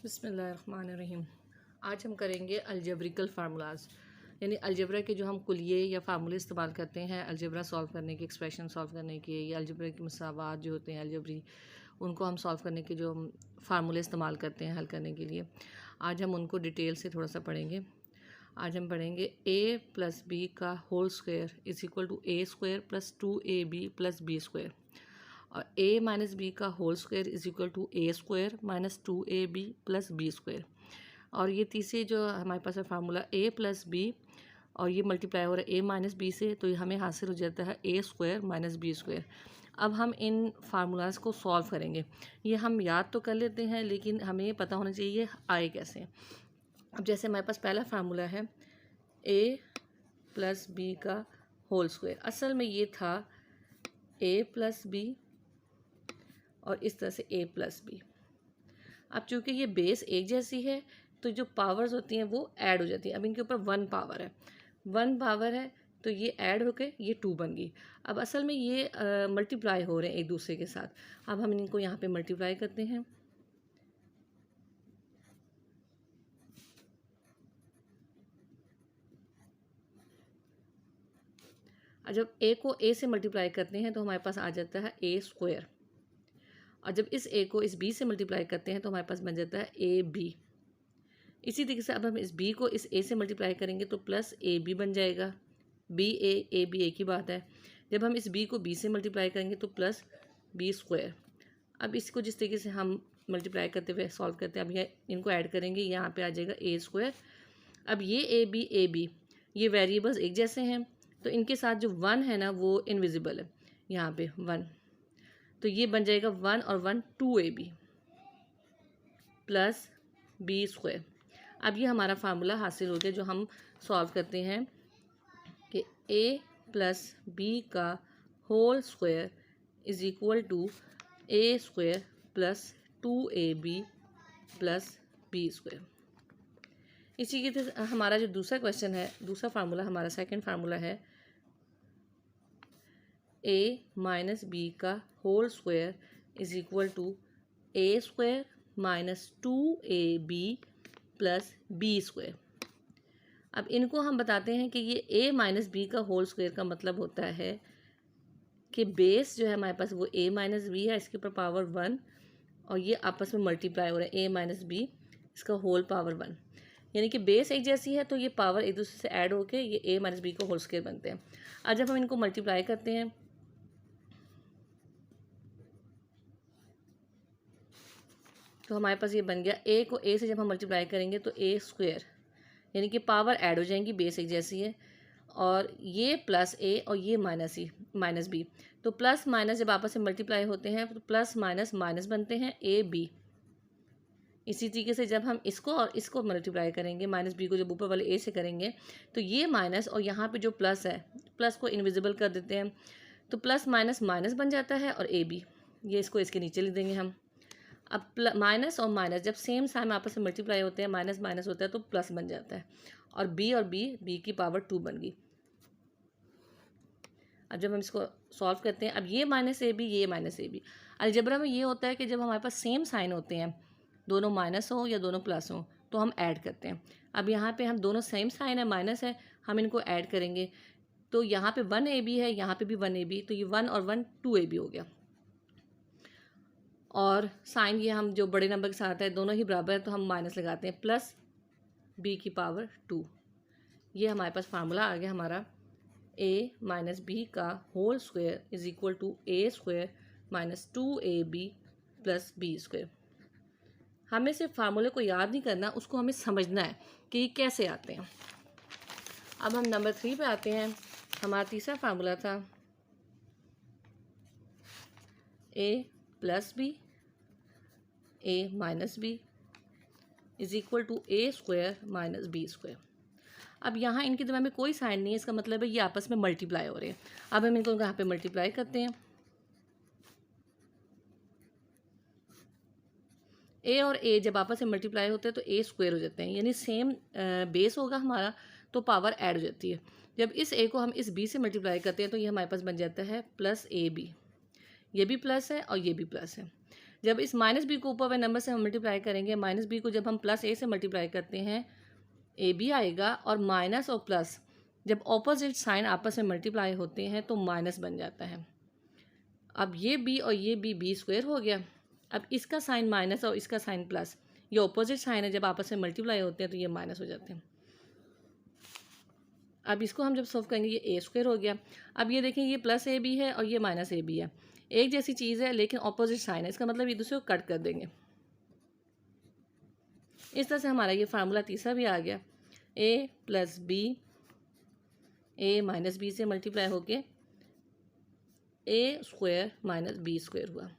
बिस्मिल्लाहिर्रहमानिर्रहीम। आज हम करेंगे अलजेब्रिकल फार्मूलाज, यानी अलजेब्रा के जो हम कुलिये या फार्मूले इस्तेमाल करते हैं अलजेब्रा सॉल्व करने के, एक्सप्रेशन सॉल्व करने के, या अलजेब्रा के मसावात जो होते हैं अलजेब्री, उनको हम सॉल्व करने के जो हम फार्मूले इस्तेमाल करते हैं हल करने के लिए, आज हम उनको डिटेल से थोड़ा सा पढ़ेंगे। आज हम पढ़ेंगे a प्लस बी का whole square is equal to a square plus 2ab plus b square, और a माइनस बी का whole square is equal to a square minus 2ab plus b square. और ये तीसरे जो हमारे पास है फार्मूला a प्लस बी, और ये मल्टीप्लाई हो रहा है a माइनस बी से, तो ये हमें हासिल हो जाता है a square minus b square. अब हम इन फार्मूलाज को सॉल्व करेंगे। ये हम याद तो कर लेते हैं लेकिन हमें पता होना चाहिए आए कैसे। अब जैसे हमारे पास पहला फार्मूला है a प्लस बी का होल स्क्वायर, असल में ये था a प्लस बी और इस तरह से a प्लस बी। अब चूँकि ये बेस एक जैसी है तो जो पावर्स होती हैं वो ऐड हो जाती हैं। अब इनके ऊपर वन पावर है तो ये ऐड होकर ये टू बन गई। अब असल में ये मल्टीप्लाई हो रहे हैं एक दूसरे के साथ। अब हम इनको यहाँ पे मल्टीप्लाई करते हैं। और जब a को a से मल्टीप्लाई करते हैं तो हमारे पास आ जाता है a स्क्वायर, और जब इस a को इस b से मल्टीप्लाई करते हैं तो हमारे पास बन जाता है ए बी। इसी तरीके से अब हम इस b को इस a से मल्टीप्लाई करेंगे तो प्लस ए बी बन जाएगा। ए बी एक ही बात है। जब हम इस b को b से मल्टीप्लाई करेंगे तो प्लस b स्क्वायर। अब इसको जिस तरीके से हम मल्टीप्लाई करते हुए सॉल्व करते हैं, अब ये इनको ऐड करेंगे, यहाँ पे आ जाएगा a स्क्वायर। अब ये ए बी ये वेरिएबल्स एक जैसे हैं तो इनके साथ जो वन है ना वो इनविजिबल है, यहाँ पे वन, तो ये बन जाएगा 1 और 1 2ab प्लस बी स्क्वायर। अब ये हमारा फार्मूला हासिल हो गया जो हम सॉल्व करते हैं कि a प्लस बी का whole square is equal to a square plus 2ab plus b square. इसी के तरह हमारा जो दूसरा क्वेश्चन है, दूसरा फार्मूला हमारा सेकंड फार्मूला है a माइनस बी का whole square is equal to a square minus 2ab plus b square. अब इनको हम बताते हैं कि ये a माइनस बी का होल स्क्वायर का मतलब होता है कि बेस जो है हमारे पास वो a माइनस बी है, इसके ऊपर पावर 1, और ये आपस में मल्टीप्लाई हो रहा है a माइनस बी, इसका होल पावर 1, यानी कि बेस एक जैसी है तो ये पावर एक दूसरे से ऐड होकर ये a माइनस बी का होल स्क्वायर बनते हैं। अब जब हम इनको मल्टीप्लाई करते हैं तो हमारे पास ये बन गया a को a से जब हम मल्टीप्लाई करेंगे तो a स्क्वायर, यानी कि पावर ऐड हो जाएंगी, बेस एक जैसी है, और ये प्लस a और ये माइनस b, तो प्लस माइनस जब आपस में मल्टीप्लाई होते हैं तो प्लस माइनस माइनस बनते हैं a b। इसी तरीके से जब हम इसको और इसको मल्टीप्लाई करेंगे, माइनस बी को जब ऊपर वाले a से करेंगे तो ये माइनस और यहाँ पे जो प्लस है, प्लस को इनविजिबल कर देते हैं, तो प्लस माइनस माइनस बन जाता है और ए बी, ये इसको इसके नीचे लिख देंगे हम। अब माइनस और माइनस जब सेम साइन आपस में मल्टीप्लाई होते हैं, माइनस माइनस होता है तो प्लस बन जाता है, और बी की पावर 2 बन गई। अब जब हम इसको सॉल्व करते हैं, अब ये माइनस ए बी, ये माइनस ए बी, अलजेब्रा में ये होता है कि जब हमारे पास सेम साइन होते हैं, दोनों माइनस हो या दोनों प्लस हो, तो हम ऐड करते हैं। अब यहाँ पे हम दोनों सेम साइन है, माइनस है, हम इनको ऐड करेंगे तो यहाँ पे 1ab है, यहाँ पे भी 1ab, तो ये 1 और 1 2ab हो गया। और साइन ये हम जो बड़े नंबर के साथ है दोनों ही बराबर है तो हम माइनस लगाते हैं, प्लस b की पावर 2। ये हमारे पास फार्मूला आ गया हमारा a माइनस बी का whole square is equal to a square minus 2ab plus b square. हमें सिर्फ फार्मूले को याद नहीं करना, उसको हमें समझना है कि कैसे आते हैं। अब हम नंबर 3 पे आते हैं। हमारा तीसरा फार्मूला था a plus b a minus b is equal to a square minus b square. अब यहाँ इनके दिमाग में कोई साइन नहीं है, इसका मतलब है ये आपस में मल्टीप्लाई हो रहे हैं। अब हम इनको यहाँ पे मल्टीप्लाई करते हैं, a और a जब आपस में मल्टीप्लाई होते हैं तो a स्क्वायर हो जाते हैं, यानी सेम बेस होगा हमारा तो पावर ऐड हो जाती है। जब इस a को हम इस b से मल्टीप्लाई करते हैं तो ये हमारे पास बन जाता है प्लस ए बी, ये भी प्लस है और ये भी प्लस है। जब इस माइनस बी को ऊपर वाले नंबर से हम मल्टीप्लाई करेंगे, माइनस बी को जब हम प्लस ए से मल्टीप्लाई करते हैं ए बी आएगा, और माइनस और प्लस जब ऑपोजिट साइन आपस में मल्टीप्लाई होते हैं तो माइनस बन जाता है। अब ये बी और ये बी स्क्वायर हो गया। अब इसका साइन माइनस और इसका साइन प्लस, ये ऑपोजिट साइन है, जब आपस में मल्टीप्लाई होते हैं तो ये माइनस हो जाते हैं। अब इसको हम जब सॉल्व करेंगे, ये ए स्क्वायर हो गया। अब ये देखें, ये प्लस ए बी है और ये माइनस ए बी है, एक जैसी चीज़ है लेकिन ऑपोजिट साइन है, इसका मतलब ये दूसरे को कट कर देंगे। इस तरह से हमारा ये फार्मूला तीसरा भी आ गया, ए प्लस बी, ए माइनस बी से मल्टीप्लाई होके ए स्क्वायर माइनस बी स्क्वायर हुआ।